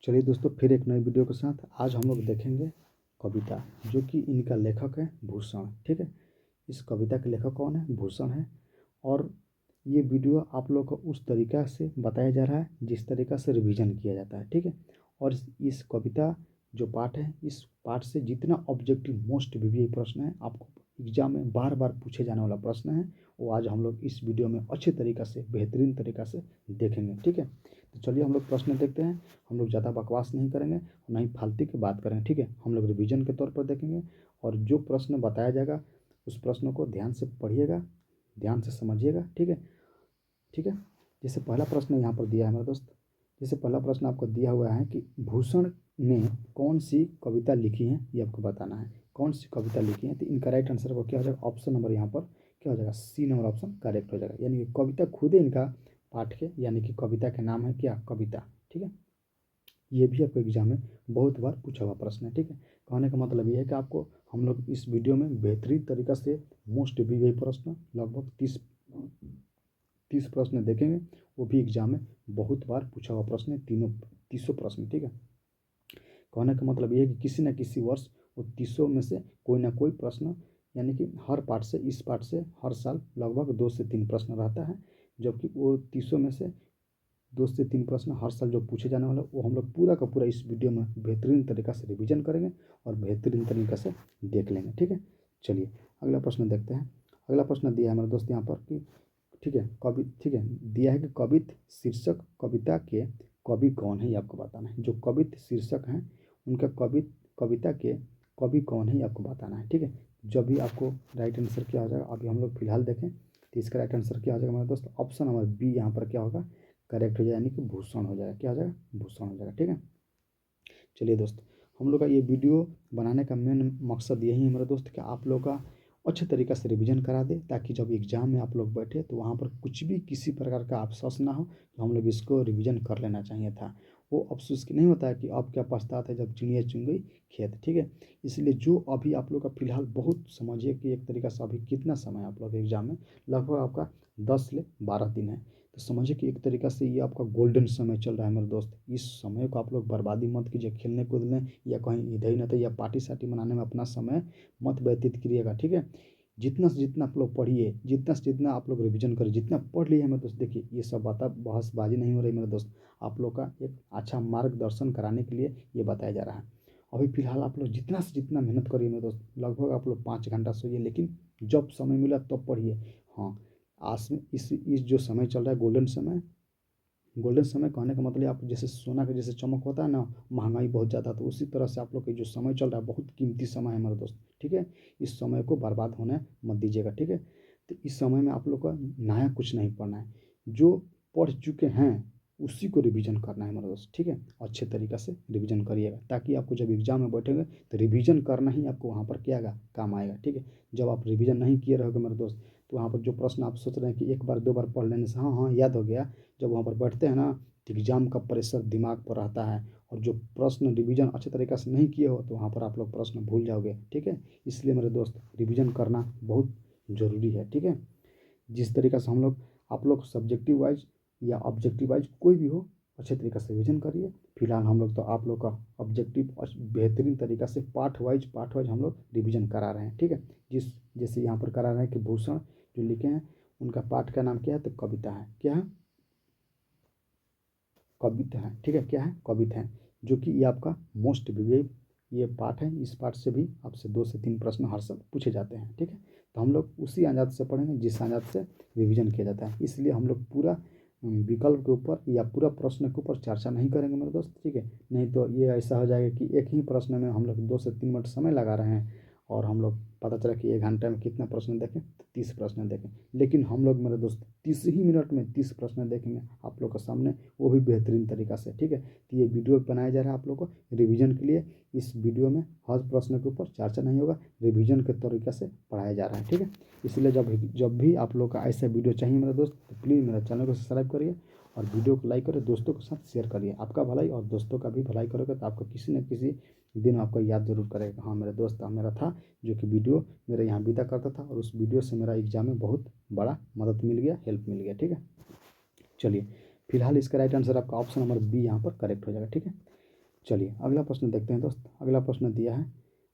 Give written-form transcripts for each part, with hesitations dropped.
चलिए दोस्तों, फिर एक नई वीडियो के साथ आज हम लोग देखेंगे कविता, जो कि इनका लेखक है भूषण। ठीक है, इस कविता के लेखक कौन है? भूषण है। और ये वीडियो आप लोग को उस तरीका से बताया जा रहा है जिस तरीका से रिवीजन किया जाता है। ठीक है, और इस कविता जो पाठ है, इस पाठ से जितना ऑब्जेक्टिव मोस्ट वीवीआई प्रश्न है, आपको एग्जाम में बार बार पूछे जाने वाला प्रश्न है, वो आज हम लोग इस वीडियो में अच्छे तरीका से, बेहतरीन तरीका से देखेंगे। ठीक है, तो चलिए हम लोग प्रश्न देखते हैं। हम लोग ज़्यादा बकवास नहीं करेंगे और ना ही फालतू की बात करेंगे। ठीक है, हम लोग रिवीजन के तौर पर देखेंगे और जो प्रश्न बताया जाएगा उस प्रश्न को ध्यान से पढ़िएगा, ध्यान से समझिएगा। ठीक है, ठीक है। जैसे पहला प्रश्न यहाँ पर दिया है मेरे दोस्त, जैसे पहला प्रश्न आपको दिया हुआ है कि भूषण ने कौन सी कविता लिखी है, ये आपको बताना है। कौन सी कविता लिखी है, तो इनका राइट आंसर को क्या हो जाएगा? ऑप्शन नंबर यहाँ पर क्या हो जाएगा? सी नंबर ऑप्शन करेक्ट हो जाएगा। यानी कि कविता खुद ही इनका पाठ के, यानी कि कविता के नाम है क्या? कविता। ठीक है, ये भी आपको एग्जाम में बहुत बार पूछा हुआ प्रश्न है। ठीक है, कहने का मतलब ये है कि आपको हम लोग इस वीडियो में बेहतरीन तरीका से मोस्ट वीवीआई प्रश्न लगभग 30 प्रश्न देखेंगे। वो भी एग्जाम में बहुत बार पूछा हुआ प्रश्न है, 30 प्रश्न। ठीक है, कहने का मतलब ये है कि किसी न किसी वर्ष वो 30 में से कोई ना कोई प्रश्न, यानी कि हर पार्ट से, इस पार्ट से हर साल लगभग 2 से 3 प्रश्न रहता है, जबकि वो 30 में से 2 से 3 प्रश्न हर साल जो पूछे जाने वाला, वो हम लोग पूरा का पूरा इस वीडियो में बेहतरीन तरीका से रिवीजन करेंगे और बेहतरीन तरीका से देख लेंगे। ठीक है, चलिए अगला प्रश्न देखते हैं। अगला प्रश्न दिया है मेरे दोस्त यहाँ पर कि ठीक है, ठीक है, दिया है कि कवित शीर्षक कविता के कवि कौन है, ये आपको बताना है। जो कवित शीर्षक हैं उनका कविता के कवि कौन है, ये आपको बताना है। ठीक है, जब भी आपको राइट आंसर क्या हो जाएगा, अभी हम लोग फिलहाल देखें तो इसका राइट आंसर क्या हो जाएगा मेरे दोस्त? ऑप्शन नंबर बी यहाँ पर क्या होगा? करेक्ट हो जाएगा, यानी कि भूषण हो जाएगा। क्या हो जाएगा? भूषण हो जाएगा। ठीक है, चलिए दोस्त, हम लोग का ये वीडियो बनाने का मेन मकसद यही है मेरे दोस्त कि आप लोग का अच्छे तरीक़े से रिवीजन करा दे, ताकि जब एग्ज़ाम में आप लोग बैठे तो वहाँ पर कुछ भी किसी प्रकार का अफसोस ना हो कि हम लोग इसको रिवीजन कर लेना चाहिए था। वो अफसोस की नहीं होता है कि अब क्या पछताते जब चिड़िया चुन गई खेत। ठीक है, इसलिए जो अभी आप लोग का फिलहाल बहुत समझिए कि एक तरीक़ा से अभी कितना समय आप लोग एग्ज़ाम में, लगभग आपका 10 से 12 दिन है। तो समझिए कि एक तरीक़ा से ये आपका गोल्डन समय चल रहा है मेरे दोस्त। इस समय को आप लोग बर्बादी मत कीजिए, खेलने कूदने या कहीं इधर ही नहीं, या पार्टी सार्टी मनाने में अपना समय मत व्यतीत करिएगा। ठीक है, जितना से जितना आप लोग पढ़िए, जितना से जितना आप लोग रिवीजन करिए, जितना पढ़ लिए मेरे दोस्त। देखिए ये सब बात बहसबाजी नहीं हो रही मेरे दोस्त, आप लोग का एक अच्छा मार्गदर्शन कराने के लिए ये बताया जा रहा है। अभी फिलहाल आप लोग जितना से जितना मेहनत करिए मेरे दोस्त, लगभग आप लोग 5 घंटा सोइए, लेकिन जब समय मिला तब पढ़िए। हाँ, आज में इस जो समय चल रहा है गोल्डन समय, गोल्डन समय कहने का मतलब आप जैसे सोना का जैसे चमक होता है ना, महंगाई बहुत ज़्यादा, तो उसी तरह से आप लोग के जो समय चल रहा है बहुत कीमती समय है मेरे दोस्त। ठीक है, इस समय को बर्बाद होने मत दीजिएगा। ठीक है, तो इस समय में आप लोग का नया कुछ नहीं पढ़ना है, जो पढ़ चुके हैं उसी को रिवीजन करना है मेरे दोस्त। ठीक है, अच्छे तरीक़े से रिवीजन करिएगा, ताकि आपको जब एग्जाम में बैठेंगे तो रिवीजन करना ही आपको वहाँ पर क्या आएगा? काम आएगा। ठीक है, जब आप रिवीजन नहीं किए रहोगे मेरे दोस्त, तो वहाँ पर जो प्रश्न आप सोच रहे हैं कि एक बार दो बार पढ़ लेने से हाँ हाँ याद हो गया, जब वहाँ पर बैठते हैं ना तो एग्ज़ाम का प्रेशर दिमाग पर रहता है, और जो प्रश्न रिवीजन अच्छे तरीक़े से नहीं किए हो तो वहाँ पर आप लोग प्रश्न भूल जाओगे। ठीक है, इसलिए मेरे दोस्त रिवीजन करना बहुत ज़रूरी है। ठीक है, जिस तरीक़े से हम लोग, आप लोग सब्जेक्टिव वाइज या ऑब्जेक्टिव वाइज कोई भी हो, अच्छे तरीक़े से रिवीजन करिए। फिलहाल हम लोग तो आप लोग का ऑब्जेक्टिव बेहतरीन तरीक़ा से पार्ट वाइज हम लोग रिवीजन करा रहे हैं। ठीक है, जैसे यहाँ पर करा रहे हैं कि भूषण जो लिखे हैं उनका पाठ का नाम क्या है? तो कविता है। क्या है? कविता है। ठीक है, क्या है? कविता है, जो कि ये आपका मोस्ट वीवीआई ये पार्ट है। इस पार्ट से भी आपसे 2 से 3 प्रश्न हर साल पूछे जाते हैं। ठीक है, तो हम लोग उसी अंदाज से पढ़ेंगे जिस अंदाज से रिवीजन किया जाता है, इसलिए हम लोग पूरा विकल्प के ऊपर या पूरा प्रश्न के ऊपर चर्चा नहीं करेंगे मेरे दोस्त। ठीक है, नहीं तो ये ऐसा हो जाएगा कि एक ही प्रश्न में हम लोग 2 से 3 मिनट समय लगा रहे हैं, और हम लोग पता चला कि 1 घंटे में कितना प्रश्न देखें, तो 30 प्रश्न देखें, लेकिन हम लोग मेरे दोस्त 30 ही मिनट में 30 प्रश्न देखेंगे आप लोग के सामने, वो भी बेहतरीन तरीक़ा से। ठीक है, तो ये वीडियो बनाया जा रहा है आप लोग को रिवीजन के लिए। इस वीडियो में हर प्रश्न के ऊपर चर्चा नहीं होगा, रिवीजन के तरीक़े से पढ़ाया जा रहा है। ठीक है, इसलिए जब भी आप लोग का ऐसा वीडियो चाहिए मेरे दोस्त, तो प्लीज़ मेरा चैनल को सब्सक्राइब करिए और वीडियो को लाइक करें, दोस्तों के साथ शेयर करिए। आपका भलाई और दोस्तों का भी भलाई करोगे तो आपको किसी न किसी दिन आपको याद जरूर करेगा, हाँ मेरा दोस्त मेरा था जो कि वीडियो मेरे यहाँ बीता करता था, और उस वीडियो से मेरा एग्जाम में बहुत बड़ा मदद मिल गया, हेल्प मिल गया। ठीक है, चलिए फिलहाल इसका राइट आंसर आपका ऑप्शन नंबर बी यहाँ पर करेक्ट हो जाएगा। ठीक है, चलिए अगला प्रश्न देखते हैं दोस्त। अगला प्रश्न दिया है,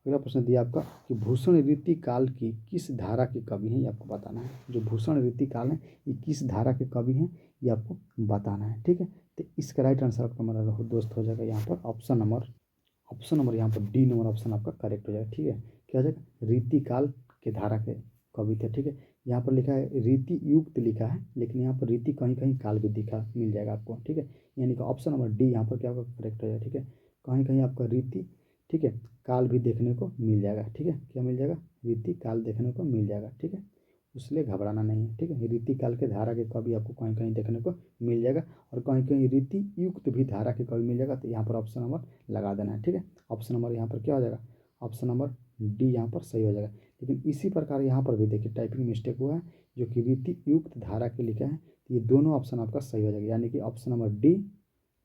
अगला प्रश्न दिया आपका कि भूषण रीति काल की किस धारा के कवि हैं, ये आपको बताना है। जो भूषण रीति काल है ये किस धारा के कवि हैं ये आपको बताना है, ठीक है। तो इसका राइट आंसर आपका हमारा दोस्त हो जाएगा यहाँ पर ऑप्शन नंबर यहाँ पर डी नंबर ऑप्शन आपका करेक्ट हो जाएगा, ठीक है। क्या हो जाएगा, रीति काल के धारा के कवि थे, ठीक है। यहाँ पर लिखा है रीति युक्त लिखा है, लेकिन यहाँ पर रीति कहीं कहीं काल भी दिखा मिल जाएगा आपको, ठीक है। यानी कि ऑप्शन नंबर डी यहाँ पर क्या होगा, करेक्ट हो जाएगा, ठीक है। कहीं कहीं आपका रीति, ठीक है, काल भी देखने को मिल जाएगा, ठीक है। क्या मिल जाएगा, रीति काल देखने को मिल जाएगा, ठीक है। इसलिए घबराना नहीं है, ठीक है। रीति काल के धारा के कवि आपको कहीं कहीं देखने को मिल जाएगा, और कहीं कहीं रीति युक्त भी धारा के कवि मिल जाएगा। तो यहाँ पर ऑप्शन नंबर लगा देना है, ठीक है। ऑप्शन नंबर यहाँ पर क्या हो जाएगा, ऑप्शन नंबर डी यहाँ पर सही हो जाएगा। लेकिन इसी प्रकार यहाँ पर भी देखिए टाइपिंग मिस्टेक हुआ है, जो कि रीति युक्त धारा के लिखा है। तो ये दोनों ऑप्शन आपका सही हो जाएगा, यानी कि ऑप्शन नंबर डी,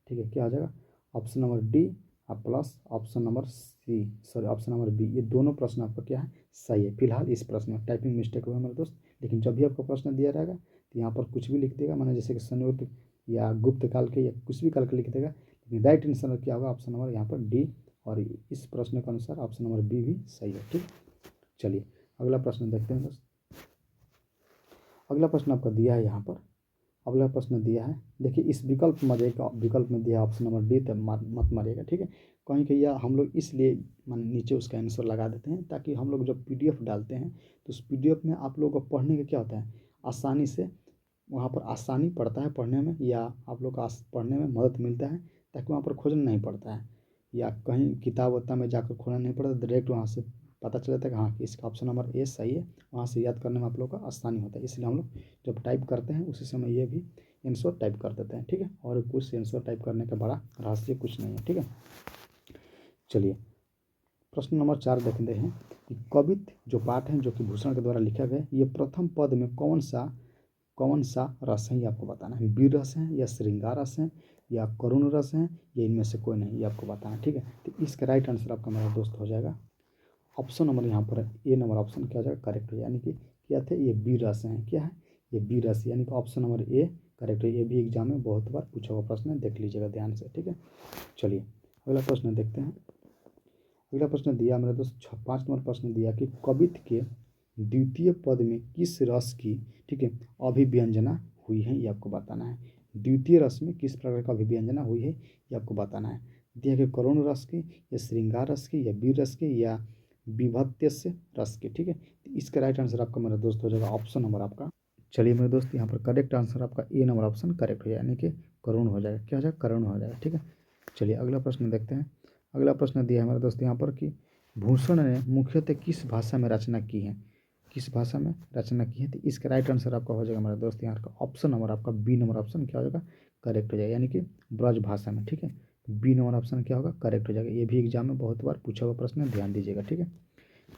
ठीक है। क्या हो जाएगा, ऑप्शन नंबर डी और plus option number C, sorry option number B, ये दोनों प्रश्न आपका क्या है, सही है। फिलहाल इस प्रश्न में टाइपिंग मिस्टेक हुआ है मेरे दोस्त, लेकिन जब भी आपको प्रश्न दिया रहेगा तो यहाँ पर कुछ भी लिख देगा, माना जैसे कि संयुक्त या गुप्त काल के या कुछ भी काल के लिख देगा, लेकिन राइट आंसर क्या होगा, ऑप्शन नंबर यहाँ पर डी, और इस प्रश्न के अनुसार ऑप्शन नंबर बी भी सही है, ठीक। चलिए अगला प्रश्न देखते हैं दोस्त। अगला प्रश्न आपका दिया है यहाँ पर, अगला प्रश्न दिया है, देखिए इस विकल्प में का विकल्प में दिया है ऑप्शन नंबर डी, तब मत मारिएगा, ठीक है। कहीं कहीं या हम लोग इसलिए नीचे उसका आंसर लगा देते हैं, ताकि हम लोग जब पीडीएफ डालते हैं तो उस पीडीएफ में आप लोगों को पढ़ने का क्या होता है, आसानी से वहाँ पर आसानी पड़ता है पढ़ने में, या आप लोग को पढ़ने में मदद मिलता है, ताकि वहाँ पर खोजना नहीं पड़ता है, या कहीं किताब वत्ता में जाकर खोजना नहीं पड़ता, डायरेक्ट वहाँ से पता चल जाता है कि हाँ इसका ऑप्शन नंबर ए सही है। वहाँ से याद करने में आप लोग का आसानी होता है, इसलिए हम लोग जब टाइप करते हैं उसी समय ये भी आंसर टाइप कर देते हैं, ठीक है। और कुछ आंसर टाइप करने का बड़ा रहस्य कुछ नहीं है, ठीक है। चलिए प्रश्न नंबर 4 देखते हैं कि कवित्त जो पाठ है जो कि भूषण के द्वारा लिखा गया है, ये प्रथम पद में कौन सा रस है, ये आपको बताना है। वीर रस है, या श्रृंगार रस है, या करुण रस है, या इनमें से कोई नहीं, ये आपको बताना है, ठीक है। तो इसका राइट आंसर आपका मेरा दोस्त हो जाएगा ऑप्शन नंबर यहाँ पर ए नंबर ऑप्शन क्या हो जाएगा, करेक्ट हो जाएगा। यानी कि क्या थे, ये बी रस हैं, क्या है, ये बी रस, यानी कि ऑप्शन नंबर ए करेक्ट है। ये भी एग्जाम में बहुत बार पूछा हुआ प्रश्न है, देख लीजिएगा ध्यान से, ठीक है। चलिए अगला प्रश्न देखते हैं। अगला प्रश्न दिया मेरे दोस्त 5 नंबर प्रश्न दिया कि कवित्त के द्वितीय पद में किस रस की, ठीक है, अभिव्यंजना हुई है, ये आपको बताना है। द्वितीय रस में किस प्रकार का अभिव्यंजना हुई है, ये आपको बताना है। दिया कि करुण रस की, या श्रृंगार रस की, या वीर रस की, या विभत्स्य रस की, ठीक है। तो इसका राइट आंसर आपका मेरा दोस्त हो जाएगा ऑप्शन नंबर आपका, चलिए मेरे दोस्त यहाँ पर करेक्ट आंसर आपका ए नंबर ऑप्शन करेक्ट हो जाएगा, यानी कि करुण हो जाएगा। क्या हो जाएगा, करुण हो जाएगा, ठीक है। चलिए अगला प्रश्न देखते हैं। अगला प्रश्न दिया है हमारे दोस्त यहाँ पर कि भूषण ने मुख्यतः किस भाषा में रचना की है, किस भाषा में रचना की है। तो इसका राइट आंसर आपका हो जाएगा हमारे दोस्त यहाँ का ऑप्शन नंबर आपका बी नंबर ऑप्शन क्या हो जाएगा, करेक्ट हो जाएगा, यानी कि ब्रज भाषा में, ठीक है। बी नंबर ऑप्शन क्या होगा, करेक्ट हो जाएगा। ये भी एग्जाम में बहुत बार पूछा हुआ प्रश्न है, ध्यान दीजिएगा, ठीक है।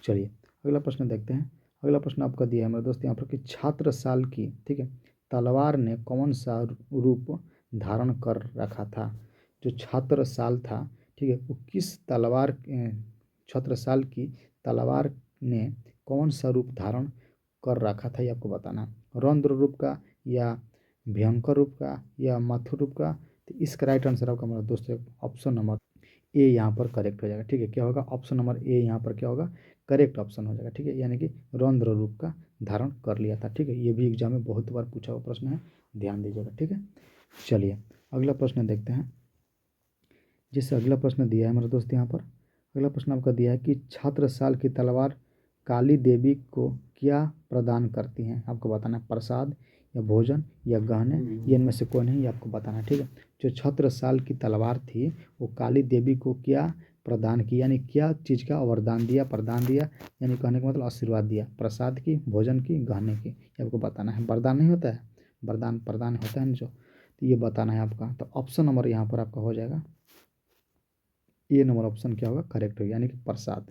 चलिए अगला प्रश्न देखते हैं। अगला प्रश्न आपका दिया है मेरे दोस्त यहाँ पर कि छात्र साल की, ठीक है, तलवार ने कौन सा रूप धारण कर रखा था। जो छात्र साल था, ठीक है, वो किस तलवार, छत्र साल की तलवार ने कौन सा रूप धारण कर रखा था, ये आपको बताना है। रौद्र रूप का, या भयंकर रूप का, या मथुर रूप का। तो इसका राइट आंसर आपका हमारा दोस्त ऑप्शन नंबर ए यहाँ पर करेक्ट हो जाएगा, ठीक है। क्या होगा, ऑप्शन नंबर ए यहाँ पर क्या होगा, करेक्ट ऑप्शन हो जाएगा, ठीक है। यानी कि रौद्र रूप का धारण कर लिया था, ठीक है। ये भी एग्जाम में बहुत बार पूछा हुआ प्रश्न है, ध्यान दीजिएगा, ठीक है। चलिए अगला प्रश्न देखते हैं। जैसे अगला प्रश्न दिया है मेरे दोस्त यहाँ पर, अगला प्रश्न आपका दिया है कि छात्र साल की तलवार काली देवी को क्या प्रदान करती हैं, आपको बताना है। प्रसाद, या भोजन, या गहने, ये इनमें से कोई नहीं, ये आपको बताना है, ठीक है। जो छत्र साल की तलवार थी वो काली देवी को क्या प्रदान की, यानी क्या चीज़ का वरदान दिया, प्रदान दिया, यानी कहने का मतलब आशीर्वाद दिया। प्रसाद की, भोजन की, गहने की, ये आपको बताना है। वरदान नहीं होता है, वरदान प्रदान होता है ना जो, तो ये बताना है आपका। तो ऑप्शन नंबर यहाँ पर आपका हो जाएगा ए नंबर ऑप्शन क्या होगा, करेक्ट होगा, यानी कि प्रसाद,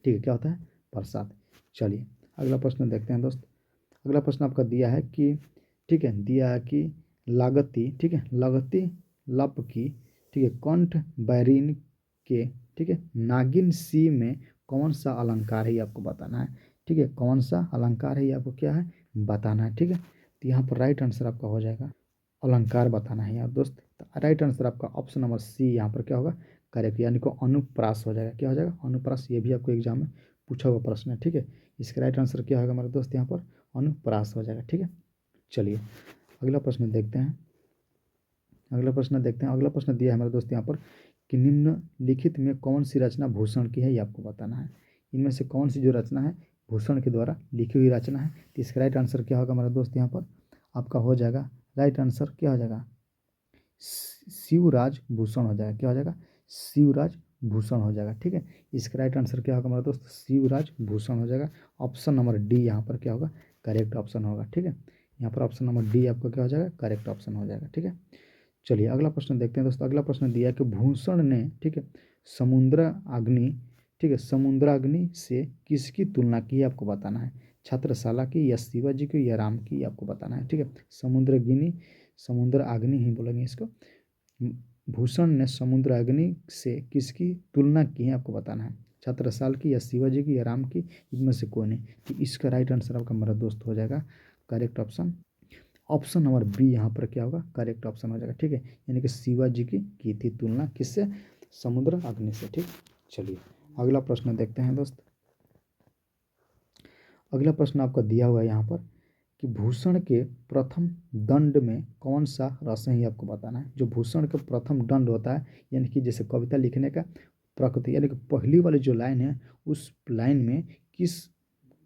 ठीक है। क्या होता है, प्रसाद। चलिए अगला प्रश्न देखते हैं दोस्त। अगला प्रश्न आपका दिया है कि, ठीक है, दिया है कि लागती, ठीक है, लगती लप की, ठीक है, कंठ बैरिन के, ठीक है, नागिन सी में कौन सा अलंकार है, ये आपको बताना है, ठीक है। कौन सा अलंकार है ये आपको क्या है, बताना है, ठीक है। तो यहाँ पर राइट आंसर आपका हो जाएगा अलंकार बताना है यार दोस्त। तो राइट आंसर आपका ऑप्शन नंबर सी यहाँ पर क्या होगा, करेक्ट, यानी कि अनुप्रास हो जाएगा। क्या हो जाएगा, अनुप्रास। ये भी आपको एग्जाम में पूछा हुआ प्रश्न है, ठीक है। इसका राइट आंसर क्या होगा मेरे दोस्त, यहाँ पर अनुप्रास हो जाएगा, ठीक है। चलिए अगला प्रश्न देखते हैं। अगला प्रश्न दिया है हमारे दोस्त यहाँ पर कि निम्नलिखित में कौन सी रचना भूषण की है, ये आपको बताना है। इनमें से कौन सी जो रचना है भूषण के द्वारा लिखी हुई रचना है। तो इसका राइट आंसर क्या होगा हमारे दोस्त, यहाँ पर आपका हो जाएगा, राइट आंसर क्या हो जाएगा, शिवराज भूषण हो जाएगा। क्या हो जाएगा, शिवराज भूषण हो जाएगा, ठीक है। इसका राइट आंसर क्या होगा हमारा दोस्त, शिवराज भूषण हो जाएगा। ऑप्शन नंबर डी यहाँ पर क्या होगा, करेक्ट ऑप्शन होगा, ठीक है। यहाँ पर ऑप्शन नंबर डी आपका क्या हो जाएगा, करेक्ट ऑप्शन हो जाएगा, ठीक है। चलिए अगला प्रश्न देखते हैं दोस्तों। अगला प्रश्न दिया है कि भूषण ने, ठीक है, समुद्राग्नि, ठीक है, समुद्राग्नि से किसकी तुलना की है, आपको बताना है। छत्रसाला की या शिवाजी की या राम की, आपको बताना है, ठीक है। समुद्राग्नि, समुद्राग्नि ही बोलेंगे इसको। भूषण ने समुद्राग्नि से किसकी तुलना की है, आपको बताना है। छत्रसाल की या शिवाजी की या राम की, इनमें से कोई नहीं। तो इसका राइट आंसर आपका मेरा दोस्त हो जाएगा correct option, option number B यहाँ पर क्या होगा, करेक्ट ऑप्शन हो जाएगा, ठीक है। यानी कि शिवाजी की थी तुलना किससे, समुद्र अग्नि से, ठीक। चलिए अगला प्रश्न देखते हैं दोस्त। अगला प्रश्न आपका दिया हुआ है यहाँ पर कि भूषण के प्रथम दंड में कौन सा रस है, ये आपको बताना है। जो भूषण का प्रथम दंड होता है, यानी कि जैसे कविता लिखने का प्रकृति, यानी कि पहली वाली जो लाइन है उस लाइन में किस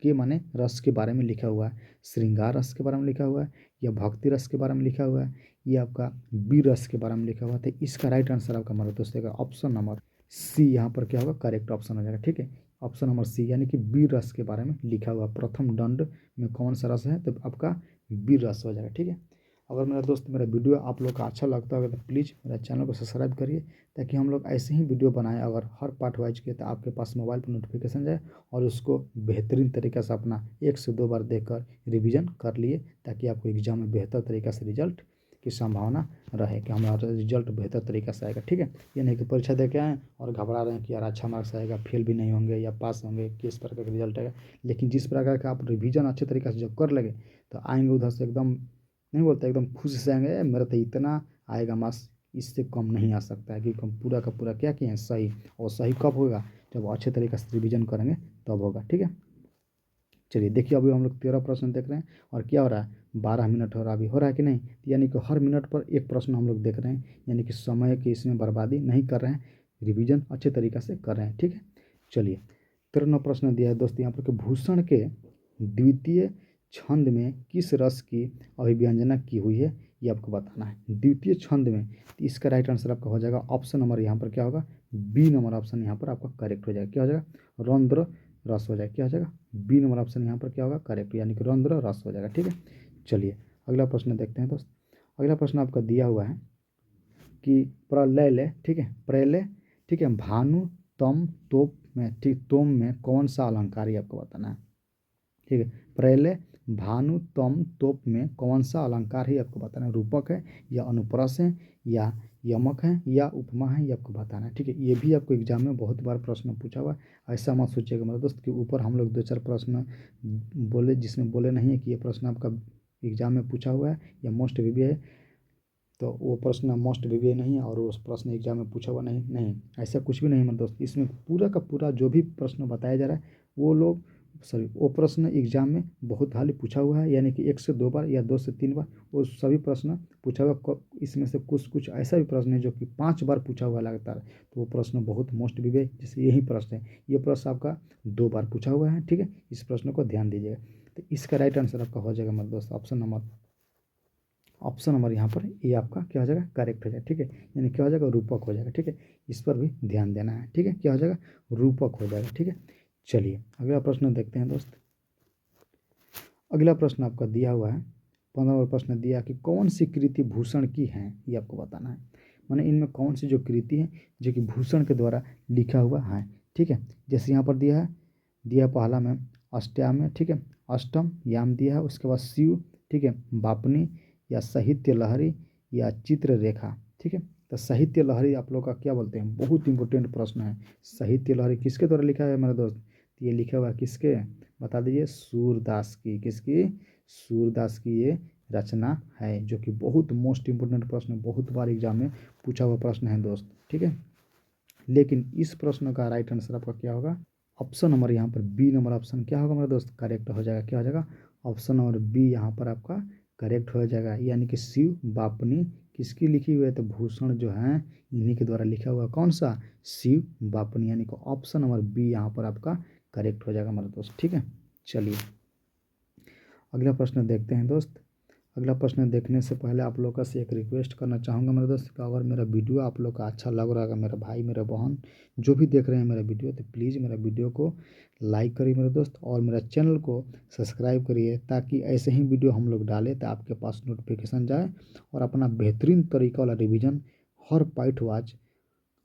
के माने रस के बारे में लिखा हुआ है। श्रृंगार रस के बारे में लिखा हुआ है, या भक्ति रस के बारे में लिखा हुआ है, या आपका वीर रस के बारे में लिखा हुआ है। तो इसका राइट आंसर आपका हमारा दोस्त का ऑप्शन नंबर सी यहाँ पर क्या होगा, करेक्ट ऑप्शन हो जाएगा, ठीक है। ऑप्शन नंबर सी यानी कि वीर रस के बारे में लिखा हुआ, प्रथम दंड में कौन सा रस है, तो आपका वीर रस हो जाएगा, ठीक है। अगर मेरा दोस्त मेरा वीडियो आप लोग का अच्छा लगता होगा तो प्लीज़ मेरा चैनल को सब्सक्राइब करिए, ताकि हम लोग ऐसे ही वीडियो बनाएं अगर हर पार्ट वाइज के, तो आपके पास मोबाइल पर नोटिफिकेशन जाए और उसको बेहतरीन तरीके से अपना 1 से 2 बार देखकर रिवीजन कर लिए, ताकि आपको एग्जाम में बेहतर तरीके से रिजल्ट की संभावना रहे कि हमारा रिजल्ट बेहतर तरीके से आएगा, ठीक है। ये नहीं कि परीक्षा दे के आएँ और घबरा रहे हैं कि यार अच्छा मार्क्स आएगा, फेल भी नहीं होंगे या पास होंगे, किस प्रकार का रिजल्ट आएगा। लेकिन जिस प्रकार का आप रिवीजन अच्छे तरीके से जब कर लेंगे, तो आएंगे उधर से एकदम, नहीं बोलते, एकदम खुश से आएंगे, मेरा तो इतना आएगा मार्क्स, इससे कम नहीं आ सकता है, क्योंकि हम पूरा का पूरा क्या किए हैं सही। और सही कब होगा, जब अच्छे तरीके से रिवीजन करेंगे तब होगा, ठीक है। चलिए देखिए अभी हम लोग 13 प्रश्न देख रहे हैं, और क्या हो रहा है, 12 मिनट हो रहा है, अभी हो रहा है कि नहीं। यानी कि हर मिनट पर एक प्रश्न हम लोग देख रहे हैं, यानी कि समय की इसमें बर्बादी नहीं कर रहे हैं, रिवीजन अच्छे तरीके से कर रहे हैं, ठीक है। चलिए 13वां प्रश्न दिया है दोस्त यहाँ पर कि भूषण के द्वितीय छंद में किस रस की अभिव्यंजना की हुई है, ये आपको बताना है। द्वितीय छंद में, तो इसका राइट आंसर आपका हो जाएगा ऑप्शन नंबर यहाँ पर क्या होगा, बी नंबर ऑप्शन यहाँ पर आपका करेक्ट हो जाएगा। क्या हो जाएगा, रौद्र रस हो जाएगा। क्या हो जाएगा, बी नंबर ऑप्शन यहाँ पर क्या होगा, करेक्ट, यानी कि रौद्र रस हो जाएगा, ठीक है। चलिए अगला प्रश्न देखते हैं दोस्त। अगला प्रश्न आपका दिया हुआ है कि प्रलय, ठीक है, प्रलय, ठीक है, भानु तम तोप में, ठीक, तोम में कौन सा अलंकार, ये आपको बताना है, ठीक है। प्रलय भानु तम तोप में कौन सा अलंकार है, आपको बताना है। रूपक है, या अनुप्रास है, या यमक है, या उपमा है, ये आपको बताना है, ठीक है। ये भी आपको एग्जाम में बहुत बार प्रश्न पूछा हुआ है। ऐसा मत सोचिएगा मेरे दोस्त कि ऊपर हम लोग 2-4 प्रश्न बोले जिसमें बोले नहीं है कि ये प्रश्न आपका एग्जाम में पूछा हुआ है या मोस्ट वीवी है, तो वो प्रश्न मोस्ट वीवी नहीं है और उस प्रश्न एग्जाम में पूछा हुआ नहीं, नहीं ऐसा कुछ भी नहीं मेरे दोस्त। इसमें पूरा का पूरा जो भी प्रश्न बताया जा रहा है वो लोग, सॉरी, वो प्रश्न एग्जाम में बहुत हाल पूछा हुआ है, यानी कि 1 से 2 बार या 2 से 3 बार वो सभी प्रश्न पूछा हुआ। इसमें से कुछ कुछ ऐसा भी प्रश्न है जो कि 5 बार पूछा हुआ लगातार, तो वो प्रश्न बहुत मोस्ट वीवी है। जैसे यही प्रश्न है, ये प्रश्न आपका 2 बार पूछा हुआ है, ठीक है। इस प्रश्न को ध्यान दीजिएगा। तो इसका राइट आंसर आपका हो जाएगा मेरे दोस्त ऑप्शन नंबर यहाँ पर ये आपका क्या हो जाएगा, करेक्ट हो जाएगा, ठीक है। यानी क्या हो जाएगा, रूपक हो जाएगा, ठीक है। इस पर भी ध्यान देना है, ठीक है। क्या हो जाएगा, रूपक हो जाएगा, ठीक है। चलिए अगला प्रश्न देखते हैं दोस्त। अगला प्रश्न आपका दिया हुआ है, 15वां प्रश्न दिया कि कौन सी कृति भूषण की है, ये आपको बताना है। माने इनमें कौन सी जो कृति है जो कि भूषण के द्वारा लिखा हुआ है, ठीक है। जैसे यहाँ पर दिया पहला में अष्टयाम, ठीक है, अष्टम याम दिया है, उसके बाद शिव, ठीक है, बापनी, या साहित्य लहरी, या चित्र रेखा, ठीक है। तो साहित्य लहरी आप लोग का क्या बोलते हैं, बहुत इंपॉर्टेंट प्रश्न है। साहित्य लहरी किसके द्वारा लिखा है मेरे दोस्त, ये लिखा हुआ है किसके, बता दीजिए, सूरदास की, किसकी, सूरदास की ये रचना है, जो कि बहुत मोस्ट इंपोर्टेंट प्रश्न, बहुत बार एग्जाम में पूछा हुआ प्रश्न है दोस्त, ठीक है। लेकिन इस प्रश्न का राइट आंसर आपका क्या होगा, ऑप्शन नंबर यहाँ पर बी नंबर ऑप्शन क्या होगा मेरा दोस्त, करेक्ट हो जाएगा। क्या हो जाएगा, ऑप्शन नंबर बी यहाँ पर आपका करेक्ट हो जाएगा। यानी कि शिव बापनी किसकी लिखी हुई है, तो भूषण जो है इन्हीं के द्वारा लिखा हुआ, कौन सा, शिव बापनी, यानी कि ऑप्शन नंबर बी यहाँ पर आपका करेक्ट हो जाएगा मेरा दोस्त, ठीक है। चलिए अगला प्रश्न देखते हैं दोस्त। अगला प्रश्न देखने से पहले आप लोगों से एक रिक्वेस्ट करना चाहूँगा मेरे दोस्त कि अगर मेरा वीडियो आप लोग का अच्छा लग रहा है, मेरा भाई मेरा बहन जो भी देख रहे हैं मेरा वीडियो, तो प्लीज़ मेरा वीडियो को लाइक करिए मेरे दोस्त, और मेरा चैनल को सब्सक्राइब करिए, ताकि ऐसे ही वीडियो हम लोग डालें तो आपके पास नोटिफिकेशन जाए और अपना बेहतरीन तरीका वाला रिविज़न हर पार्ट वाइज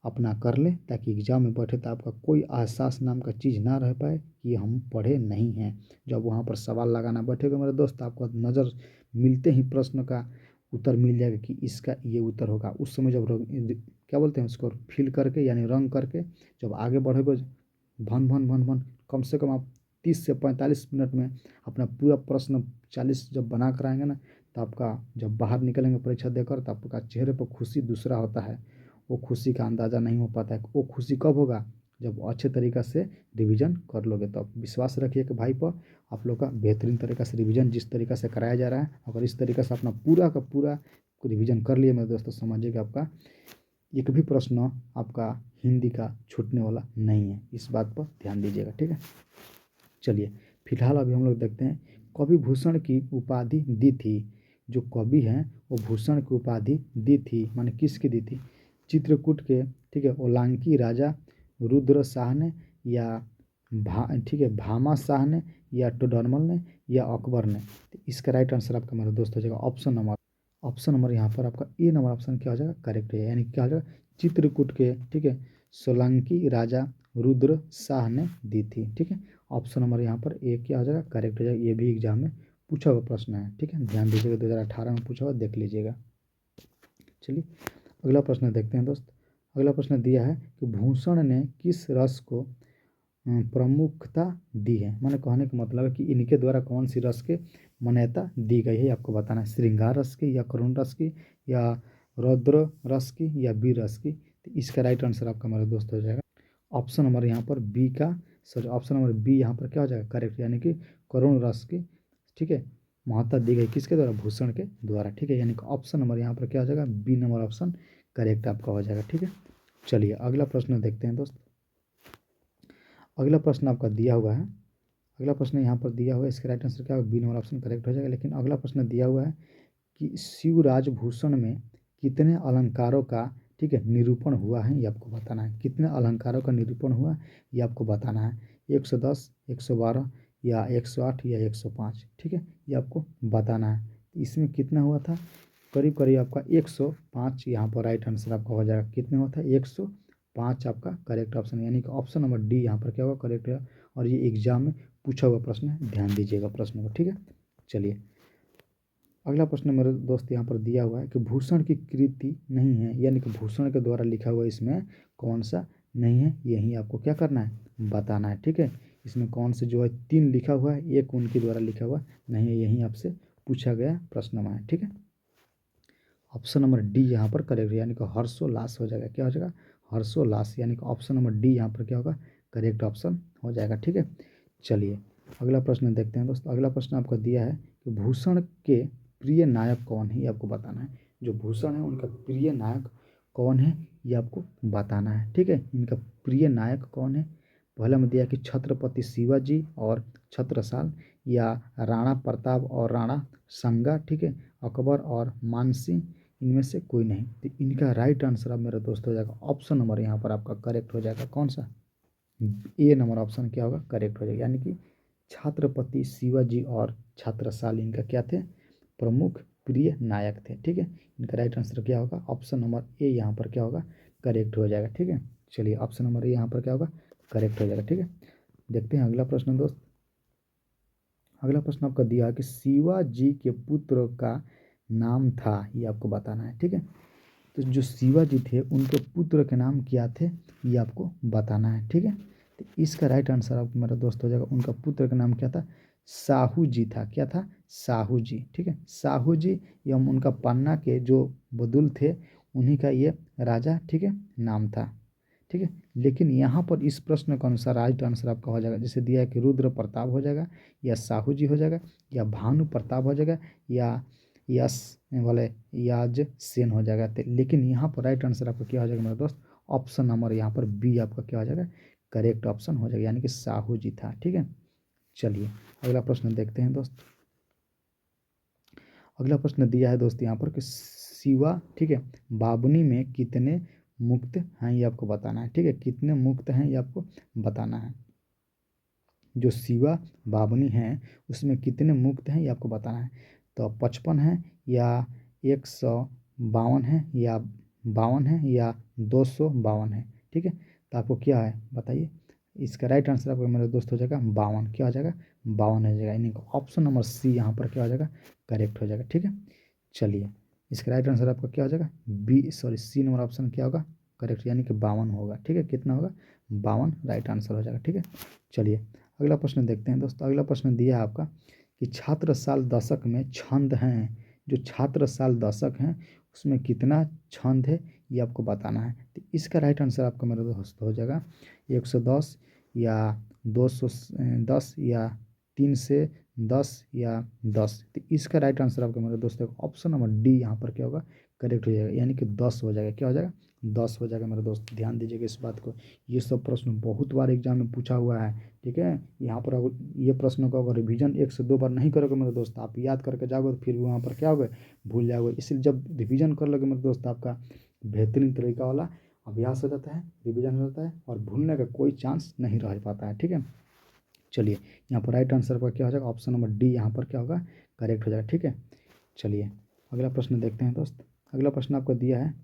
अपना कर लें, ताकि एग्ज़ाम में बैठे तो आपका कोई एहसास नाम का चीज़ ना रह पाए कि हम पढ़े नहीं हैं। जब वहाँ पर सवाल लगाना बैठेगा मेरे दोस्त, आपको नज़र मिलते ही प्रश्न का उत्तर मिल जाएगा कि इसका ये उत्तर होगा। उस समय जब क्या बोलते हैं उसको, फिल करके यानी रंग करके जब आगे बढ़ोगे, भन भन भन भन कम से कम आप 30 से 45 मिनट में अपना पूरा प्रश्न 40 जब बना कर आएंगे ना, तो आपका जब बाहर निकलेंगे परीक्षा देकर, तो आपका चेहरे पर खुशी दूसरा होता है, वो खुशी का अंदाज़ा नहीं हो पाता है। वो खुशी कब होगा, जब अच्छे तरीक़ा से रिवीजन कर लोगे। तो आप विश्वास रखिए कि भाई पर आप लोग का बेहतरीन तरीक़ा से रिवीजन जिस तरीक़ा से कराया जा रहा है, अगर इस तरीक़ा से अपना पूरा का पूरा रिवीजन कर लिए मेरे दोस्तों, समझिए कि आपका एक भी प्रश्न आपका हिंदी का छूटने वाला नहीं है। इस बात पर ध्यान दीजिएगा, ठीक है। चलिए फिलहाल अभी हम लोग देखते हैं, कवि भूषण की उपाधि दी थी, जो कवि हैं वो भूषण की उपाधि दी थी, माने किसकी दी थी, चित्रकूट के, ठीक है, ओलांकी राजा रुद्र शाह ने, या ठीक है भामा शाह ने, या टोडरमल ने, या अकबर ने। तो इसका राइट आंसर आपका मेरा दोस्त हो जाएगा ऑप्शन नंबर यहाँ पर आपका ए नंबर ऑप्शन क्या हो जाएगा, करेक्ट है। यानी क्या हो जाएगा, चित्रकूट के, ठीक है, सोलंकी राजा रुद्र शाह ने दी थी, ठीक है। ऑप्शन नंबर यहाँ पर ए क्या हो जाएगा, करेक्ट हो जाएगा। ये भी एग्जाम में पूछा हुआ प्रश्न है, ठीक है, ध्यान दीजिएगा, 2018 में पूछा हुआ, देख लीजिएगा। चलिए अगला प्रश्न देखते हैं दोस्त। अगला प्रश्न दिया है कि भूषण ने किस रस को प्रमुखता दी है, माने कहने का मतलब है कि इनके द्वारा कौन सी रस के मान्यता दी गई है, आपको बताना है। श्रृंगार रस की, या करुण रस की, या रौद्र रस की, या वीर रस की। तो इसका राइट आंसर आपका मेरा दोस्त हो जाएगा ऑप्शन नंबर यहाँ पर बी का, सॉरी ऑप्शन नंबर बी यहाँ पर क्या हो जाएगा, करेक्ट, यानी कि करुण रस की, ठीक है, महत्ता दी गई किसके द्वारा, भूषण के द्वारा, ठीक है। यानी कि ऑप्शन नंबर यहाँ पर क्या हो जाएगा, बी नंबर ऑप्शन करेक्ट आपका हो जाएगा, ठीक है। चलिए अगला प्रश्न देखते हैं दोस्त। अगला प्रश्न आपका दिया हुआ है, अगला प्रश्न यहाँ पर दिया हुआ है, इसका राइट आंसर क्या होगा, बी नंबर ऑप्शन करेक्ट हो जाएगा। लेकिन अगला प्रश्न दिया हुआ है कि शिवराज भूषण में कितने अलंकारों का, ठीक है, निरूपण हुआ है, ये आपको बताना है। कितने अलंकारों का निरूपण हुआ ये आपको बताना है, 110, 112, या 108, या 105, ठीक है, ये आपको बताना है। इसमें कितना हुआ था, करीब करीब आपका 105 यहाँ पर राइट आंसर आपका हो जाएगा। कितने हुआ था, 105 आपका करेक्ट ऑप्शन, यानी कि ऑप्शन नंबर डी यहाँ पर क्या होगा, करेक्ट है। और ये एग्जाम में पूछा हुआ प्रश्न है, ध्यान दीजिएगा प्रश्न को, ठीक है। चलिए अगला प्रश्न मेरे दोस्त यहाँ पर दिया हुआ है कि भूषण की कृति नहीं है, यानी कि भूषण के द्वारा लिखा हुआ इसमें कौन सा नहीं है, यही आपको क्या करना है, बताना है, ठीक है। इसमें कौन से जो है 3 लिखा हुआ है, एक उनके द्वारा लिखा हुआ नहीं है, यही आपसे पूछा गया प्रश्न में है, ठीक है। ऑप्शन नंबर डी यहाँ पर करेक्ट, यानी कि हर्षोल्लास हो जाएगा। क्या हो जाएगा, हर्षोल्लास, यानी कि ऑप्शन नंबर डी यहाँ पर क्या होगा, करेक्ट ऑप्शन हो जाएगा, ठीक है। चलिए अगला प्रश्न देखते हैं दोस्तों। अगला प्रश्न आपको दिया है कि भूषण के प्रिय नायक कौन है, ये आपको बताना है। जो भूषण है उनका प्रिय नायक कौन है, ये आपको बताना है, ठीक है। इनका प्रिय नायक कौन है, पहला में दिया कि छत्रपति शिवाजी और छत्रसाल, या राणा प्रताप और राणा संगा, ठीक है, अकबर और मानसिंह, इनमें से कोई नहीं। तो इनका राइट आंसर अब मेरा दोस्त हो जाएगा ऑप्शन नंबर यहाँ पर आपका करेक्ट हो जाएगा, कौन सा, ए नंबर ऑप्शन क्या होगा, करेक्ट हो जाएगा। यानी कि छत्रपति शिवाजी और छत्रसाल इनका क्या थे, प्रमुख प्रिय नायक थे, ठीक है। इनका राइट आंसर क्या होगा, ऑप्शन नंबर ए यहाँ पर क्या होगा, करेक्ट हो जाएगा, ठीक है। चलिए ऑप्शन नंबर ए यहाँ पर क्या होगा, करेक्ट हो जाएगा, ठीक है। देखते हैं अगला प्रश्न दोस्त। अगला प्रश्न आपका दिया है कि शिवाजी के पुत्र का नाम था, ये आपको बताना है, ठीक है। तो जो शिवाजी थे उनके पुत्र के नाम क्या थे, ये आपको बताना है, ठीक है। तो इसका राइट आंसर आपको मेरा दोस्त हो जाएगा, उनका पुत्र का नाम क्या था, साहू जी था। क्या था? साहू जी। ठीक है, साहू जी एवं उनका पन्ना के जो बदुल थे उन्हीं का ये राजा, ठीक है, नाम था। ठीक है, लेकिन यहाँ पर इस प्रश्न के अनुसार राइट आंसर आपका हो जाएगा, जैसे दिया है कि रुद्र प्रताप हो जाएगा, या साहू जी हो जाएगा, या भानु प्रताप हो जाएगा, या यस वाले याज सेन हो जाएगा। लेकिन यहाँ पर राइट आंसर आपका क्या हो जाएगा मेरे दोस्त? ऑप्शन नंबर यहाँ पर बी आपका क्या हो जाएगा? करेक्ट ऑप्शन हो जाएगा, यानी कि साहू जी था। ठीक है, चलिए अगला प्रश्न देखते हैं दोस्त। अगला प्रश्न दिया है दोस्त यहाँ पर कि शिवा, ठीक है, बाबुनी में कितने मुक्त हैं ये आपको बताना है। ठीक है, कितने मुक्त हैं ये आपको बताना है। जो शिवा बाबुनी है उसमें कितने मुक्त हैं ये आपको बताना है। तो 55 है, या 152 है, या 52 है, या 252 है। ठीक है, तो आपको क्या है बताइए। इसका राइट आंसर आपको मेरे दोस्त हो जाएगा 52। क्या हो जाएगा? 52 हो जाएगा, यानी ऑप्शन नंबर सी यहाँ पर क्या हो जाएगा? करेक्ट हो जाएगा। ठीक है, चलिए इसका राइट आंसर आपका क्या हो जाएगा? सी नंबर ऑप्शन क्या होगा? करेक्ट, यानी कि 52 होगा। ठीक है, कितना होगा? 52 राइट आंसर हो जाएगा। ठीक है, चलिए अगला प्रश्न देखते हैं दोस्तों। अगला प्रश्न दिया है आपका कि छात्र साल दशक में छंद हैं। जो छात्र साल दशक हैं उसमें कितना छंद है ये आपको बताना है। तो इसका राइट आंसर आपका मेरे दोस्त हो जाएगा 110, या 210, या 310, या 10। तो इसका राइट आंसर आपका मेरे दोस्त ऑप्शन नंबर डी यहाँ पर क्या होगा? करेक्ट हो जाएगा, यानी कि 10 हो जाएगा। क्या हो जाएगा? 10 हो जाएगा मेरे दोस्त, ध्यान दीजिएगा इस बात को। ये सब प्रश्न बहुत बार एग्जाम में पूछा हुआ है। ठीक है, यहाँ पर अगर ये प्रश्नों को अगर रिवीजन 1 से 2 बार नहीं करोगे मेरे दोस्त, आप याद करके जाओगे तो फिर भी वहाँ पर क्या होगा? भूल जाओगे। इसलिए जब रिवीजन कर लोगे मेरे दोस्त, आपका बेहतरीन तरीका वाला अभ्यास हो जाता है, रिवीजन हो जाता है, और भूलने का कोई चांस नहीं रह पाता है। ठीक है, चलिए यहाँ पर राइट आंसर पर क्या हो जाएगा? ऑप्शन नंबर डी यहाँ पर क्या होगा? करेक्ट हो जाएगा। ठीक है, चलिए अगला प्रश्न देखते हैं दोस्त। अगला प्रश्न आपको दिया है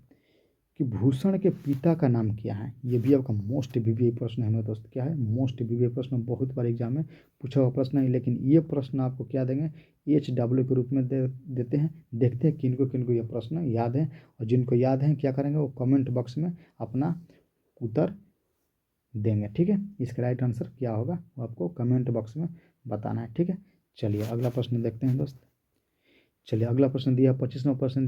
कि भूषण के पिता का नाम क्या है। ये भी आपका मोस्ट वीवीआई प्रश्न है मेरे दोस्त। क्या है? मोस्ट वीवीआई प्रश्न, बहुत बार एग्जाम में पूछा हुआ प्रश्न है। लेकिन ये प्रश्न आपको क्या देंगे? HW के रूप में देते हैं। देखते हैं किनको किनको ये प्रश्न याद है, और जिनको याद है क्या करेंगे वो कमेंट बॉक्स में अपना उत्तर देंगे। ठीक है, इसका राइट आंसर क्या होगा वो आपको कमेंट बॉक्स में बताना है। ठीक है, चलिए अगला प्रश्न देखते हैं दोस्त। चलिए अगला प्रश्न दिया 25वां प्रश्न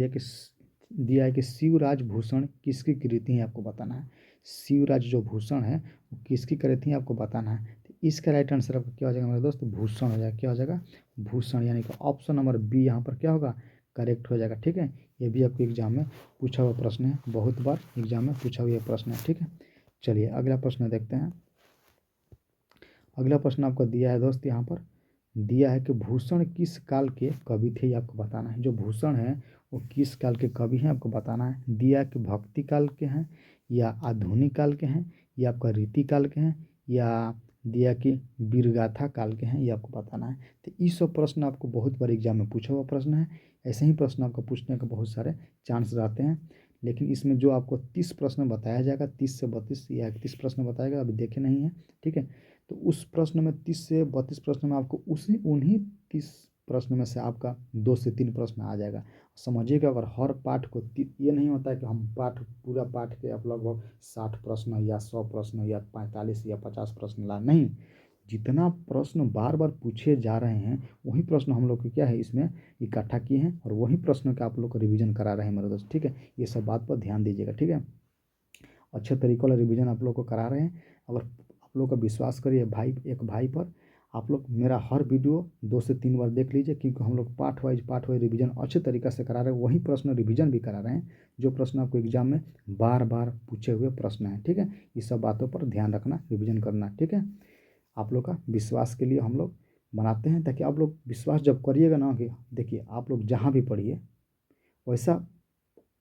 दिया है कि शिवराज भूषण किसकी कृति है आपको बताना है। शिवराज जो भूषण है वो किसकी कृति है आपको बताना है। तो इसका राइट आंसर आपका क्या हो जाएगा मेरे दोस्त? भूषण हो जाएगा। क्या हो जाएगा? भूषण, यानी कि ऑप्शन नंबर बी यहाँ पर क्या होगा? करेक्ट हो जाएगा। ठीक है, ये भी आपको एग्जाम में पूछा हुआ प्रश्न है, बहुत बार एग्जाम में पूछा हुआ प्रश्न है। ठीक है, चलिए अगला प्रश्न देखते हैं। अगला प्रश्न आपको दिया है दोस्त, यहाँ पर दिया है कि भूषण किस काल के कवि थे ये आपको बताना है। जो भूषण है वो किस काल के कवि हैं आपको बताना है। दिया कि भक्ति काल के हैं, या आधुनिक काल के हैं, या आपका रीति काल के हैं, या दिया कि वीरगाथा काल के हैं, ये आपको बताना है। तो ये सब प्रश्न आपको बहुत बार एग्जाम में पूछा हुआ प्रश्न है। ऐसे ही प्रश्न आपको पूछने का बहुत सारे चांस रहते हैं। लेकिन इसमें जो आपको 30 प्रश्न बताया जाएगा, 30 से 32 या 31 प्रश्न बताएगा, अभी देखे नहीं है। ठीक है, तो उस प्रश्न में 30 से 32 प्रश्न में आपको उन्हीं 30 प्रश्न में से आपका 2 से 3 प्रश्न आ जाएगा। समझिएगा, अगर हर पाठ को ये नहीं होता है कि हम पूरा पाठ के आप लगभग 60 प्रश्न या 100 प्रश्न या 45 या 50 प्रश्न ला नहीं, जितना प्रश्न बार बार पूछे जा रहे हैं वही प्रश्न हम लोग को क्या है इसमें इकट्ठा किए हैं, और वही प्रश्न का आप लोग को रिवीजन करा रहे हैं मेरे दोस्त। ठीक है, ये सब बात पर ध्यान दीजिएगा। ठीक है, अच्छे तरीक़े वाला रिवीजन आप लोग को करा रहे हैं। अगर आप लोग का विश्वास करिए एक भाई पर, आप लोग मेरा हर वीडियो 2 से 3 बार देख लीजिए, क्योंकि हम लोग पार्ट वाइज रिवीजन अच्छे तरीक़े से करा रहे हैं। वही प्रश्न रिवीजन भी करा रहे हैं जो प्रश्न आपको एग्जाम में बार बार पूछे हुए प्रश्न हैं। ठीक है, इस सब बातों पर ध्यान रखना, रिवीजन करना। ठीक है, आप लोग का विश्वास के लिए हम लोग बनाते हैं, ताकि आप लोग विश्वास जब करिएगा ना, कि देखिए आप लोग जहाँ भी पढ़िए वैसा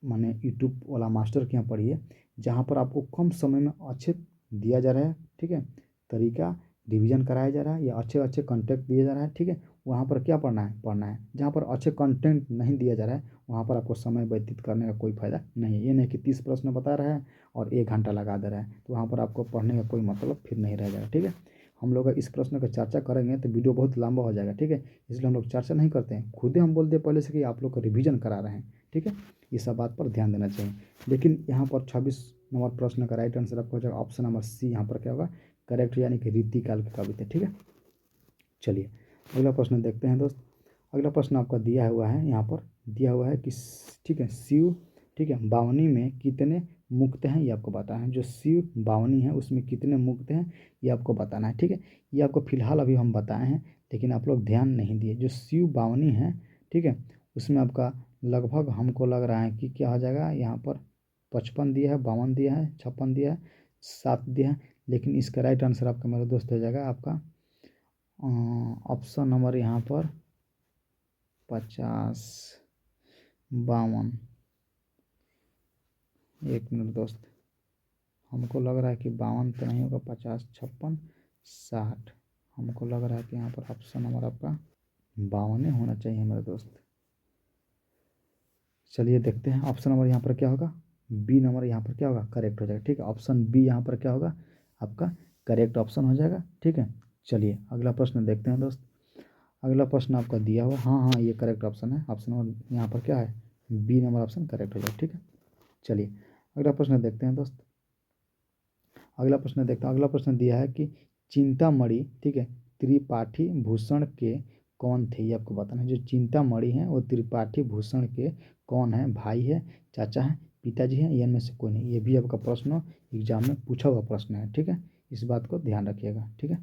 माने यूट्यूब वाला मास्टर के यहाँ पढ़िए जहाँ पर आपको कम समय में अच्छे दिया जा रहा है। ठीक है, तरीका रिवीजन कराया जा रहा है, या अच्छे अच्छे कंटेंट दिया जा रहा है। ठीक है, वहाँ पर क्या पढ़ना है। जहाँ पर अच्छे कंटेंट नहीं दिया जा रहा है वहाँ पर आपको समय व्यतीत करने का कोई फ़ायदा नहीं है। ये नहीं कि 30 प्रश्न बता रहा है और 1 घंटा लगा दे रहा है, तो वहाँ पर आपको पढ़ने का कोई मतलब फिर नहीं रह जाएगा। ठीक है, हम लोग इस प्रश्न का चर्चा करेंगे तो वीडियो बहुत लंबा हो जाएगा। ठीक है, इसलिए हम लोग चर्चा नहीं करते हैं, खुद ही हम बोलते हैं पहले से कि आप लोग को रिवीजन करा रहे हैं। ठीक है, ये सब बात पर ध्यान देना चाहिए। लेकिन यहाँ पर 26 नंबर प्रश्न का राइट आंसर आपको हो जाएगा ऑप्शन नंबर सी। यहाँ पर क्या होगा? करेक्ट, यानी कि रीति काल के कवि थे। ठीक है, चलिए अगला प्रश्न देखते हैं दोस्त। अगला प्रश्न आपका दिया हुआ है, यहाँ पर दिया हुआ है कि ठीक है शिव, ठीक है, बावनी में कितने मुक्त हैं ये आपको बताना है। जो शिव बावनी है उसमें कितने मुक्त हैं ये आपको बताना है, ठीक है। ये आपको फिलहाल अभी हम बताए हैं, लेकिन आप लोग ध्यान नहीं दिए। जो शिव बावनी है, ठीक है, उसमें आपका लगभग हमको लग रहा है कि क्या हो जाएगा, यहाँ पर 55 दिया है, 52 दिया है, 56 दिया है, 7 दिया है, लेकिन इसका राइट आंसर आपका मेरे दोस्त हो जाएगा आपका ऑप्शन नंबर यहाँ पर 50, 52। एक मिनट दोस्त, हमको लग रहा है कि 52 तो नहीं होगा, 50, 56, 60, हमको लग रहा है कि यहाँ पर ऑप्शन नंबर आपका 52 होना चाहिए मेरे दोस्त। चलिए देखते हैं ऑप्शन नंबर यहाँ पर क्या होगा, बी नंबर यहाँ पर क्या होगा, करेक्ट हो जाएगा, ठीक है। ऑप्शन बी यहाँ पर क्या होगा, आपका करेक्ट ऑप्शन हो जाएगा, ठीक है। चलिए अगला प्रश्न देखते हैं दोस्त। अगला प्रश्न आपका दिया हुआ, हाँ हाँ ये करेक्ट ऑप्शन है, ऑप्शन नंबर यहाँ पर क्या है, बी नंबर ऑप्शन करेक्ट हो जाएगा, ठीक है। चलिए अगला प्रश्न देखते हैं दोस्त। अगला प्रश्न देखते हैं। अगला प्रश्न दिया है कि चिंतामणि, ठीक है, त्रिपाठी भूषण के कौन थे, ये आपको बताना है। जो चिंतामणि है वो त्रिपाठी भूषण के कौन है, भाई है, चाचा है, पिताजी है, या इनमें से कोई नहीं। ये भी आपका प्रश्न एग्जाम में पूछा हुआ प्रश्न है, ठीक है। इस बात को ध्यान रखिएगा, ठीक है।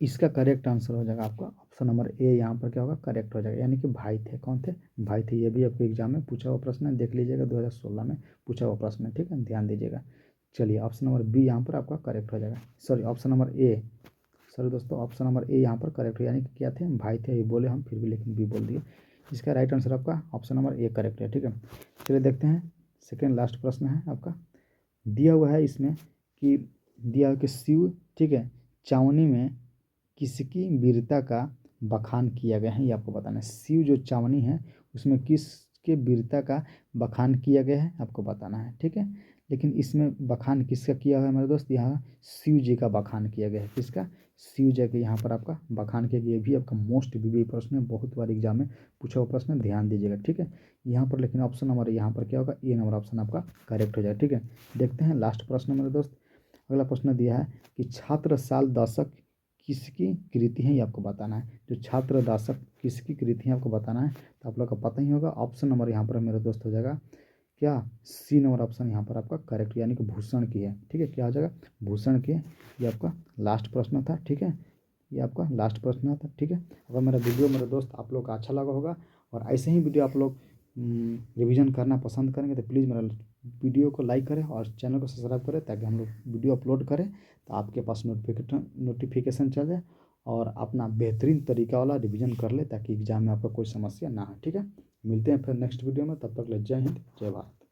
इसका करेक्ट आंसर हो जाएगा आपका ऑप्शन नंबर ए, यहाँ पर क्या होगा, करेक्ट हो जाएगा, यानी कि भाई थे। कौन थे, भाई थे। ये भी आपके एग्जाम में पूछा हुआ प्रश्न है, देख लीजिएगा 2016 में पूछा हुआ प्रश्न है, ठीक है, ध्यान दीजिएगा। चलिए ऑप्शन नंबर बी यहाँ पर आपका करेक्ट हो जाएगा, sorry option number A, sorry दोस्तों, ऑप्शन नंबर ए यहाँ पर करेक्ट हो, यानी कि क्या थे, भाई थे। ये बोले हम फिर भी लेकिन बी बोल दिए। इसका राइट आंसर आपका ऑप्शन नंबर ए करेक्ट है, ठीक है। चलिए देखते हैं, सेकेंड लास्ट प्रश्न है आपका। दिया हुआ है इसमें कि दिया हुआ कि शिव, ठीक है, चावनी में किसकी वीरता का बखान किया गया है, ये आपको बताना है। शिव जो चावनी है उसमें किसके वीरता का बखान किया गया है आपको बताना है, ठीक है। लेकिन इसमें बखान किसका किया हुआ है मेरे दोस्त, यहाँ शिव जी का बखान किया गया है। किसका, शिव जी के यहाँ पर आपका बखान किया गया। ये भी आपका मोस्ट बीबी प्रश्न है, बहुत बार एग्जाम में पूछा हुआ प्रश्न है, ध्यान दीजिएगा, ठीक है। यहाँ पर लेकिन ऑप्शन नंबर यहाँ पर क्या होगा, ए नंबर ऑप्शन आपका करेक्ट हो जाएगा, ठीक है। देखते हैं लास्ट प्रश्न मेरे दोस्त। अगला प्रश्न दिया है कि छात्र साल दशक किसकी कृति है, ये आपको बताना है। जो छात्र दशक किसकी कृति है आपको बताना है, तो आप लोग को पता ही होगा। ऑप्शन नंबर यहाँ पर मेरे दोस्त हो जाएगा क्या, सी नंबर ऑप्शन यहाँ पर आपका करेक्ट, यानी कि भूषण की है, ठीक है। क्या हो जाएगा, भूषण की है। ये आपका लास्ट प्रश्न था, ठीक है, ये आपका लास्ट प्रश्न था, ठीक है। अगर मेरा वीडियो मेरे दोस्त आप लोग का अच्छा लगा होगा और ऐसे ही वीडियो आप लोग रिवीजन करना पसंद करेंगे तो प्लीज़ मेरा वीडियो को लाइक करें और चैनल को सब्सक्राइब करें, ताकि हम लोग वीडियो अपलोड करें तो आपके पास नोटिफिकेशन चल जाए और अपना बेहतरीन तरीका वाला रिवीजन कर ले, ताकि एग्जाम में आपका कोई समस्या ना हो, ठीक है। मिलते हैं फिर नेक्स्ट वीडियो में, तब तक ले जय हिंद, जय भारत।